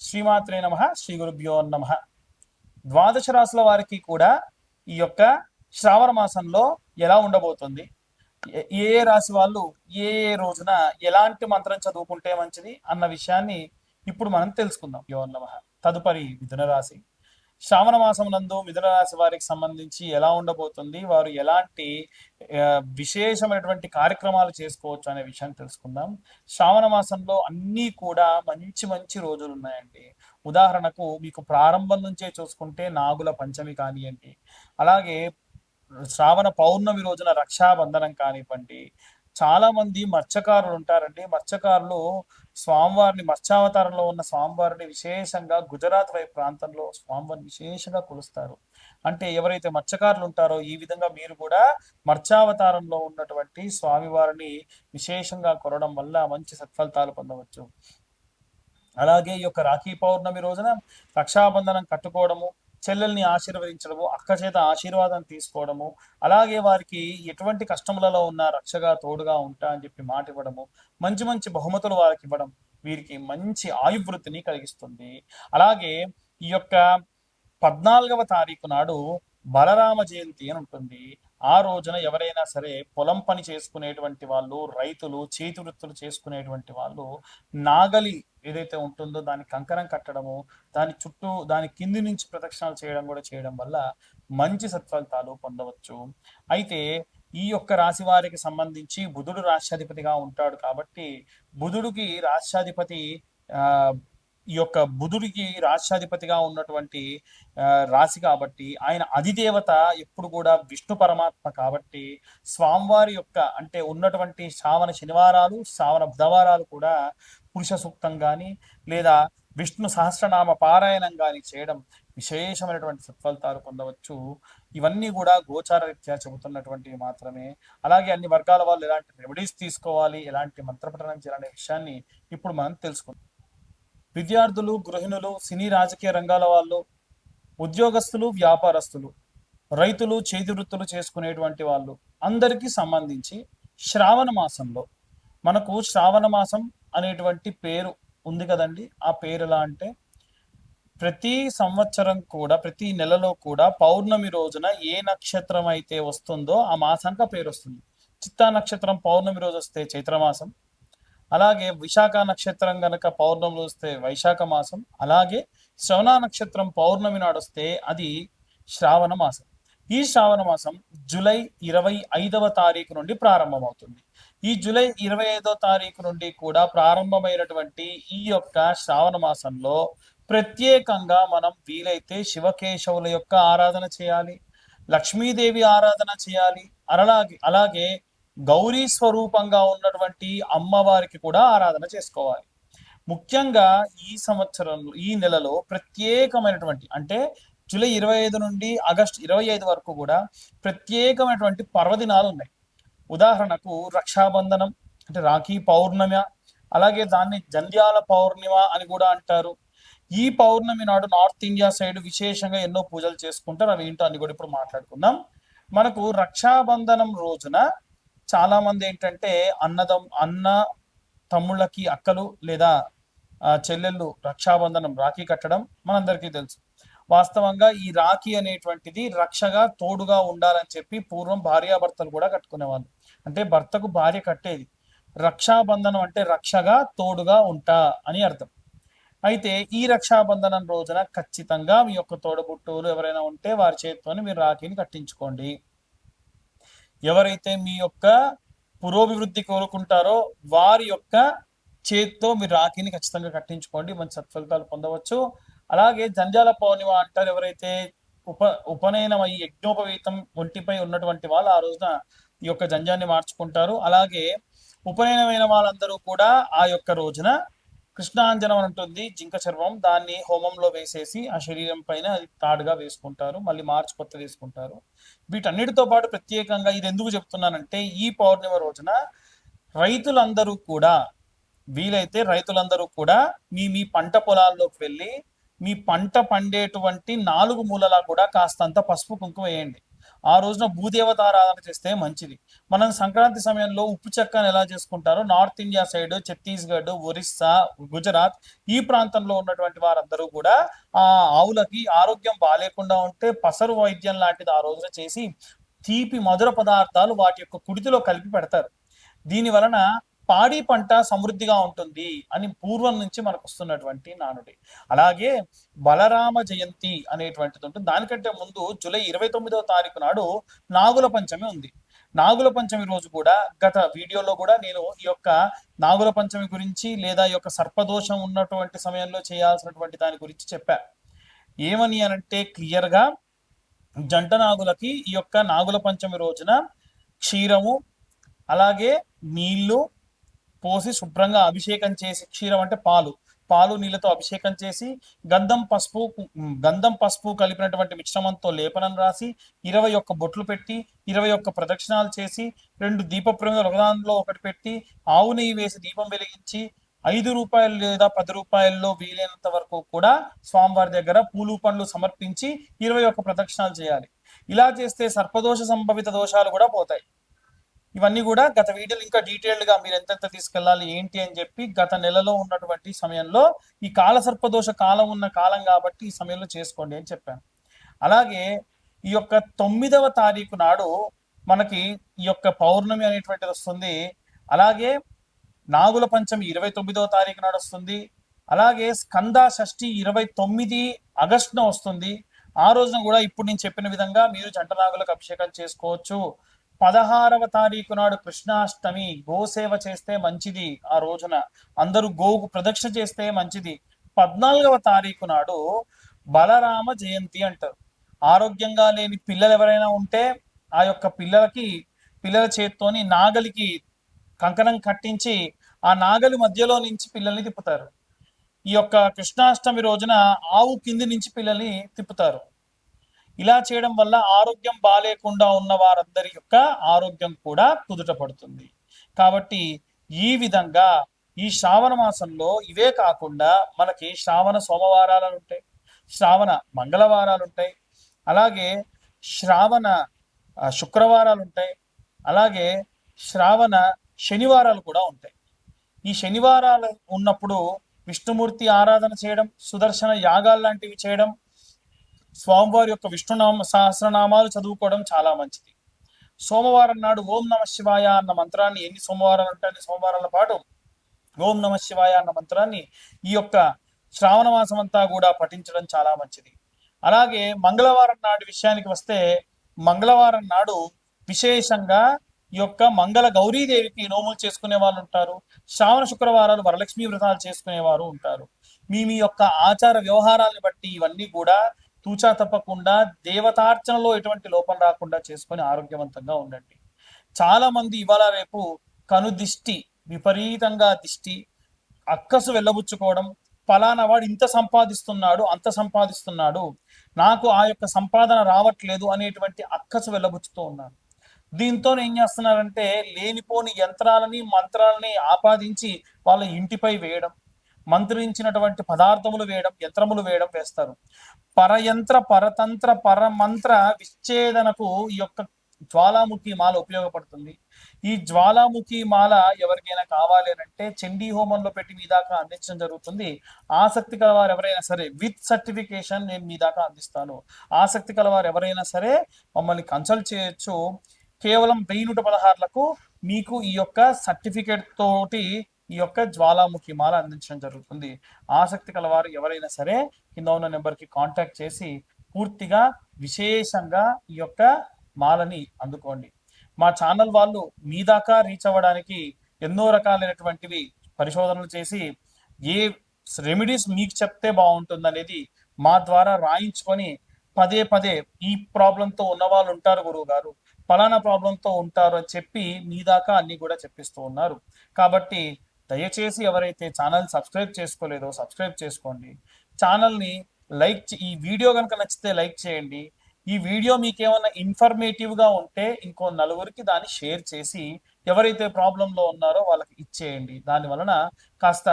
శ్రీమాత్రే నమ. శ్రీ గురుభ్యో నమ. ద్వాదశ రాశుల వారికి కూడా ఈ యొక్క శ్రావణ మాసంలో ఎలా ఉండబోతుంది, ఏ ఏ రాశి వాళ్ళు ఏ ఏ రోజున ఎలాంటి మంత్రం చదువుకుంటే మంచిది అన్న విషయాన్ని ఇప్పుడు మనం తెలుసుకుందాం. యో నమ. తదుపరి మిథున రాశి. శ్రావణ మాసం నందు మిథున రాశి వారికి సంబంధించి ఎలా ఉండబోతుంది, వారు ఎలాంటి విశేషమైనటువంటి కార్యక్రమాలు చేసుకోవచ్చు అనే విషయాన్ని తెలుసుకుందాం. శ్రావణ మాసంలో అన్నీ కూడా మంచి మంచి రోజులు ఉన్నాయండి. ఉదాహరణకు మీకు ప్రారంభం నుంచే చూసుకుంటే నాగుల పంచమి కానివ్వండి, అలాగే శ్రావణ పౌర్ణమి రోజున రక్షాబంధనం కానివ్వండి. చాలా మంది మత్స్యకారులు ఉంటారండి. మత్స్యకారులు స్వామివారిని, మత్స్యావతారంలో ఉన్న స్వామివారిని విశేషంగా గుజరాత్ వైపు ప్రాంతంలో స్వామివారిని విశేషంగా కొలుస్తారు. అంటే ఎవరైతే మత్స్యకారులు ఉంటారో ఈ విధంగా మీరు కూడా మత్స్యావతారంలో ఉన్నటువంటి స్వామివారిని విశేషంగా కొలవడం వల్ల మంచి సత్ఫలితాలు పొందవచ్చు. అలాగే ఈ యొక్క రాఖీ పౌర్ణమి రోజున రక్షాబంధనం కట్టుకోవడము, చెల్లెల్ని ఆశీర్వదించడము, అక్క చేత ఆశీర్వాదం తీసుకోవడము, అలాగే వారికి ఎటువంటి కష్టములలో ఉన్న రక్షగా తోడుగా ఉంటా అని చెప్పి మాట ఇవ్వడము, మంచి మంచి బహుమతులు వారికి ఇవ్వడం వీరికి మంచి ఆయువృద్ధిని కలిగిస్తుంది. అలాగే ఈ యొక్క 14వ తారీఖు నాడు బలరామ జయంతి అని ఉంటుంది. ఆ రోజున ఎవరైనా సరే పొలం పని చేసుకునేటువంటి వాళ్ళు, రైతులు, చేతి వృత్తులు చేసుకునేటువంటి వాళ్ళు నాగలి ఏదైతే ఉంటుందో దాని కంకణం కట్టడము, దాని చుట్టూ దాని కింది నుంచి ప్రదక్షిణాలు చేయడం కూడా చేయడం వల్ల మంచి సత్ఫలితాలు పొందవచ్చు. అయితే ఈ యొక్క రాశి వారికి సంబంధించి బుధుడు రాష్ట్రాధిపతిగా ఉంటాడు కాబట్టి బుధుడికి రాష్ట్రాధిపతి ఆ ఈ యొక్క బుధుడికి రాష్ట్రాధిపతిగా ఉన్నటువంటి రాశి కాబట్టి ఆయన అధిదేవత ఎప్పుడు కూడా విష్ణు పరమాత్మ కాబట్టి స్వామివారి యొక్క అంటే ఉన్నటువంటి శ్రావణ శనివారాలు, శ్రావణ బుధవారాలు కూడా పురుష సూక్తం కానీ లేదా విష్ణు సహస్రనామ పారాయణం కానీ చేయడం విశేషమైనటువంటి సత్ఫలితాలు పొందవచ్చు. ఇవన్నీ కూడా గోచార రీత్యా చెబుతున్నటువంటివి మాత్రమే. అలాగే అన్ని వర్గాల వాళ్ళు ఎలాంటి రెమెడీస్ తీసుకోవాలి, ఎలాంటి మంత్రపఠనం చేయాలనే విషయాన్ని ఇప్పుడు మనం తెలుసుకుందాం. విద్యార్థులు, గృహిణులు, సినీ రాజకీయ రంగాల వాళ్ళు, ఉద్యోగస్తులు, వ్యాపారస్తులు, రైతులు, చేతి వృత్తులు చేసుకునేటువంటి వాళ్ళు అందరికీ సంబంధించి శ్రావణ మాసంలో మనకు శ్రావణ మాసం అనేటువంటి పేరు ఉంది కదండి. ఆ పేరు ఎలా అంటే ప్రతి సంవత్సరం కూడా ప్రతి నెలలో కూడా పౌర్ణమి రోజున ఏ నక్షత్రం అయితే వస్తుందో ఆ మాసానికి పేరు వస్తుంది. చిత్తా నక్షత్రం పౌర్ణమి రోజు వస్తే చైత్రమాసం, అలాగే విశాఖ నక్షత్రం గనక పౌర్ణమి వస్తే వైశాఖ మాసం, అలాగే శ్రవణ నక్షత్రం పౌర్ణమి నాడు వస్తే అది శ్రావణ మాసం. ఈ శ్రావణ మాసం జూలై 25వ తారీఖు నుండి ప్రారంభమవుతుంది. ఈ జూలై 25వ తారీఖు నుండి కూడా ప్రారంభమైనటువంటి ఈ యొక్క శ్రావణ మాసంలో ప్రత్యేకంగా మనం వీలైతే శివకేశవుల యొక్క ఆరాధన చేయాలి, లక్ష్మీదేవి ఆరాధన చేయాలి, అలాగే గౌరీ స్వరూపంగా ఉన్నటువంటి అమ్మవారికి కూడా ఆరాధన చేసుకోవాలి. ముఖ్యంగా ఈ సంవత్సరంలో ఈ నెలలో ప్రత్యేకమైనటువంటి అంటే జూలై 25 నుండి ఆగస్టు 25 వరకు కూడా ప్రత్యేకమైనటువంటి పర్వదినాలు ఉన్నాయి. ఉదాహరణకు రక్షాబంధనం అంటే రాఖీ పౌర్ణమి, అలాగే దాన్ని జంధ్యాల పౌర్ణిమ అని కూడా అంటారు. ఈ పౌర్ణమి నాడు నార్త్ ఇండియా సైడ్ విశేషంగా ఎన్నో పూజలు చేసుకుంటారు. అవి ఏంటో అన్ని కూడా ఇప్పుడు మాట్లాడుకుందాం. మనకు రక్షాబంధనం రోజున చాలా మంది ఏంటంటే అన్న తమ్ముళ్ళకి అక్కలు లేదా చెల్లెళ్ళు రక్షాబంధనం రాఖీ కట్టడం మనందరికీ తెలుసు. వాస్తవంగా ఈ రాఖీ అనేటువంటిది రక్షగా తోడుగా ఉండాలని చెప్పి పూర్వం భార్యాభర్తలు కూడా కట్టుకునేవాళ్ళు. అంటే భర్తకు భార్య కట్టేది. రక్షాబంధనం అంటే రక్షగా తోడుగా ఉంటా అని అర్థం. అయితే ఈ రక్షాబంధనం రోజున ఖచ్చితంగా మీ యొక్క తోడబుట్టువులు ఎవరైనా ఉంటే వారి చేతితోని మీరు రాఖీని కట్టించుకోండి. ఎవరైతే మీ యొక్క పురోభివృద్ధి కోరుకుంటారో వారి యొక్క చేతితో మీరు రాఖీని ఖచ్చితంగా కట్టించుకోండి, మంచి సత్ఫలితాలు పొందవచ్చు. అలాగే జంధ్యాల పౌర్ణిమ అంటారు. ఎవరైతే ఉపనయనం అయ్యి యజ్ఞోపవీతం ఒంటిపై ఉన్నటువంటి వాళ్ళు ఆ రోజున ఈ యొక్క జంధ్యాన్ని మార్చుకుంటారు. అలాగే ఉపనయనమైన వాళ్ళందరూ కూడా ఆ యొక్క రోజున కృష్ణాంజనం అని ఉంటుంది, జింక చర్మం, దాన్ని హోమంలో వేసేసి ఆ శరీరం పైన అది తాడుగా వేసుకుంటారు, మళ్ళీ మార్చి కొత్త వేసుకుంటారు. వీటన్నిటితో పాటు ప్రత్యేకంగా ఇది ఎందుకు చెప్తున్నానంటే ఈ పౌర్ణిమ రోజున రైతులందరూ కూడా వీలైతే రైతులందరూ కూడా మీ పంట పొలాల్లోకి వెళ్ళి మీ పంట పండేటువంటి 4 మూలలా కూడా కాస్తంత పసుపు కుంకుమ వేయండి. ఆ రోజున భూదేవతారాధన చేస్తే మంచిది. మనం సంక్రాంతి సమయంలో ఉప్పు చెక్కని ఎలా చేసుకుంటారో north India side Chhattisgarh, Orissa, Gujarat ఈ ప్రాంతంలో ఉన్నటువంటి వారందరూ కూడా ఆ ఆవులకి ఆరోగ్యం బాగాలేకుండా ఉంటే పసరు వైద్యం లాంటిది ఆ రోజున చేసి తీపి మధుర పదార్థాలు వాటి యొక్క కుడితిలో కలిపి పెడతారు. దీని వలన పాడి పంట సమృద్ధిగా ఉంటుంది అని పూర్వం నుంచి మనకు వస్తున్నటువంటి నానుడి. అలాగే బలరామ జయంతి అనేటువంటిది ఉంటుంది. దానికంటే ముందు జూలై 29వ తారీఖు నాడు నాగుల పంచమి ఉంది. నాగుల పంచమి రోజు కూడా గత వీడియోలో కూడా నేను ఈ యొక్క నాగుల పంచమి గురించి లేదా ఈ యొక్క సర్పదోషం ఉన్నటువంటి సమయంలో చేయాల్సినటువంటి దాని గురించి చెప్పా. ఏమని అనంటే క్లియర్గా జంట నాగులకి ఈ యొక్క నాగుల పంచమి రోజున క్షీరము అలాగే నీళ్లు పోసి శుభ్రంగా అభిషేకం చేసి, క్షీరం అంటే పాలు నీళ్ళతో అభిషేకం చేసి గంధం పసుపు కలిపినటువంటి మిశ్రమంతో లేపనం రాసి 21 బొట్లు పెట్టి 21 ప్రదక్షిణాలు చేసి 2 దీప ప్రమిదలు ఒకదానిలో ఒకటి పెట్టి ఆవు నెయ్యి వేసి దీపం వెలిగించి ₹5 లేదా ₹10 వీలైనంత వరకు కూడా స్వామివారి దగ్గర పూలు పండ్లు సమర్పించి 21 ప్రదక్షిణాలు చేయాలి. ఇలా చేస్తే సర్పదోష సంభవిత దోషాలు కూడా పోతాయి. ఇవన్నీ కూడా గత వీడియోలు ఇంకా డీటెయిల్డ్ గా మీరు ఎంతెంత తీసుకెళ్ళాలి ఏంటి అని చెప్పి గత నెలలో ఉన్నటువంటి సమయంలో ఈ కాలసర్పదోష కాలం ఉన్న కాలం కాబట్టి ఈ సమయంలో చేసుకోండి అని చెప్పాను. అలాగే ఈ యొక్క 9వ తారీఖు నాడు మనకి ఈ యొక్క పౌర్ణమి అనేటువంటిది వస్తుంది. అలాగే నాగుల పంచమి 29వ తారీఖు నాడు వస్తుంది. అలాగే స్కంద షష్ఠి 29 ఆగస్టున వస్తుంది. ఆ రోజున కూడా ఇప్పుడు నేను చెప్పిన విధంగా మీరు జంట నాగులకు అభిషేకం చేసుకోవచ్చు. 16వ తారీఖు నాడు కృష్ణాష్టమి, గోసేవ చేస్తే మంచిది. ఆ రోజున అందరూ గోవుకు ప్రదక్షిణ చేస్తే మంచిది. 14వ తారీఖు నాడు బలరామ జయంతి అంటారు. ఆరోగ్యంగా లేని పిల్లలు ఎవరైనా ఉంటే ఆ యొక్క పిల్లల చేత్తోని నాగలికి కంకణం కట్టించి ఆ నాగలి మధ్యలో నుంచి పిల్లల్ని తిప్పుతారు. ఈ యొక్క కృష్ణాష్టమి రోజున ఆవు కింది నుంచి పిల్లల్ని తిప్పుతారు. ఇలా చేయడం వల్ల ఆరోగ్యం బాలేకుండా ఉన్న వారందరి యొక్క ఆరోగ్యం కూడా కుదుట పడుతుంది. కాబట్టి ఈ విధంగా ఈ శ్రావణ మాసంలో ఇవే కాకుండా మనకి శ్రావణ సోమవారాలు ఉంటాయి, శ్రావణ మంగళవారాలు ఉంటాయి, అలాగే శ్రావణ శుక్రవారాలు ఉంటాయి, అలాగే శ్రావణ శనివారాలు కూడా ఉంటాయి. ఈ శనివారాలు ఉన్నప్పుడు విష్ణుమూర్తి ఆరాధన చేయడం, సుదర్శన యాగాలు లాంటివి చేయడం, స్వామివారి యొక్క విష్ణునామ సహస్రనామాలు చదువుకోవడం చాలా మంచిది. సోమవారం నాడు ఓం నమ శివాయ అన్న మంత్రాన్ని ఎన్ని సోమవారాలు అంటే అన్ని సోమవారాల పాటు ఓం నమ శివాయ అన్న మంత్రాన్ని ఈ యొక్క శ్రావణ మాసం అంతా కూడా పఠించడం చాలా మంచిది. అలాగే మంగళవారం నాడు విషయానికి వస్తే మంగళవారం నాడు విశేషంగా ఈ యొక్క మంగళ గౌరీదేవికి నోములు చేసుకునే వాళ్ళు ఉంటారు. శ్రావణ శుక్రవారాలు వరలక్ష్మి వ్రతాలు చేసుకునేవారు ఉంటారు. మీ యొక్క ఆచార వ్యవహారాలను బట్టి ఇవన్నీ కూడా తూచా తప్పకుండా దేవతార్చనలో ఎటువంటి లోపం రాకుండా చేసుకొని ఆరోగ్యవంతంగా ఉండండి. చాలా మంది ఇవాళ రేపు కనుదిష్టి, విపరీతంగా దిష్టి, అక్కసు వెళ్ళబుచ్చుకోవడం, ఫలానా వాడు ఇంత సంపాదిస్తున్నాడు అంత సంపాదిస్తున్నాడు నాకు ఆ యొక్క సంపాదన రావట్లేదు అనేటువంటి అక్కసు వెళ్ళబుచ్చుతూ ఉన్నారు. దీంతో ఏం చేస్తున్నారంటే లేనిపోని యంత్రాలని మంత్రాలని ఆపాదించి వాళ్ళ ఇంటిపై వేయడం, మంత్రించినటువంటి పదార్థములు వేయడం, యంత్రములు వేయడం వేస్తారు. పరయంత్ర పరతంత్ర పరమంత్ర విచ్ఛేదనకు ఈ యొక్క జ్వాలాముఖి మాల ఉపయోగపడుతుంది. ఈ జ్వాలాముఖి మాల ఎవరికైనా కావాలి అంటే చండీ హోమంలో పెట్టి మీ దాకా అందించడం జరుగుతుంది. ఆసక్తి కలవారు ఎవరైనా సరే విత్ సర్టిఫికేషన్ నేను మీ దాకా అందిస్తాను. ఆసక్తి కలవారు ఎవరైనా సరే మమ్మల్ని కన్సల్ట్ చేయొచ్చు. కేవలం 1116లకు మీకు ఈ యొక్క సర్టిఫికేట్ తోటి ఈ యొక్క జ్వాలాముఖి మాల అందించడం జరుగుతుంది. ఆసక్తి కలవారు ఎవరైనా సరే కింద ఉన్న నెంబర్కి కాంటాక్ట్ చేసి పూర్తిగా విశేషంగా ఈ యొక్క మాలని అందుకోండి. మా ఛానల్ వాళ్ళు మీ దాకా రీచ్ అవ్వడానికి ఎన్నో రకాలైనటువంటివి పరిశోధనలు చేసి ఏ రెమెడీస్ మీకు చెప్తే బాగుంటుంది అనేది మా ద్వారా రాయించుకొని పదే ఈ ప్రాబ్లంతో ఉన్న వాళ్ళు ఉంటారు గురువు గారు, ఫలానా ప్రాబ్లంతో ఉంటారు అని చెప్పి మీ దాకా అన్ని కూడా చెప్పిస్తూ ఉన్నారు. కాబట్టి దయచేసి ఎవరైతే ఛానల్ సబ్స్క్రైబ్ చేసుకోలేదో సబ్స్క్రైబ్ చేసుకోండి. ఛానల్ని ఈ వీడియో కనుక నచ్చితే లైక్ చేయండి. ఈ వీడియో మీకు ఏమైనా ఇన్ఫర్మేటివ్గా ఉంటే ఇంకో నలుగురికి దాన్ని షేర్ చేసి ఎవరైతే ప్రాబ్లంలో ఉన్నారో వాళ్ళకి ఇచ్చేయండి. దాని వలన కాస్త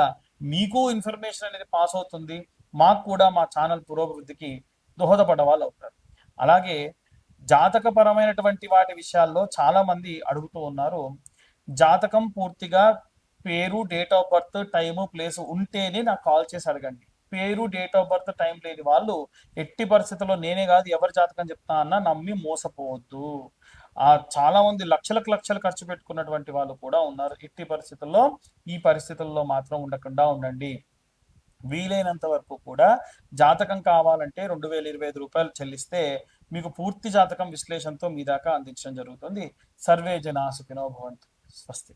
మీకు ఇన్ఫర్మేషన్ అనేది పాస్ అవుతుంది, మాకు కూడా మా ఛానల్ పురోభివృద్ధికి దోహదపడ్డ వాళ్ళు అవుతారు. అలాగే జాతకపరమైనటువంటి వాటి విషయాల్లో చాలా మంది అడుగుతూ ఉన్నారు. జాతకం పూర్తిగా పేరు, date of birth, time, place ఉంటేనే నాకు కాల్ చేసి అడగండి. పేరు, డేట్ ఆఫ్ బర్త్, టైం లేని వాళ్ళు ఎట్టి పరిస్థితుల్లో నేనే కాదు ఎవరి జాతకం చెప్తా అన్నా నమ్మి మోసపోవద్దు. చాలా మంది లక్షలకు లక్షలు ఖర్చు పెట్టుకున్నటువంటి వాళ్ళు కూడా ఉన్నారు. ఎట్టి పరిస్థితుల్లో ఈ పరిస్థితుల్లో మాత్రం ఉండకుండా ఉండండి. వీలైనంత వరకు కూడా జాతకం కావాలంటే 2025 రూపాయలు చెల్లిస్తే మీకు పూర్తి జాతకం విశ్లేషణతో మీ దాకా అందించడం జరుగుతుంది. సర్వే జనా సుఖినో భవంతు. స్వస్తి.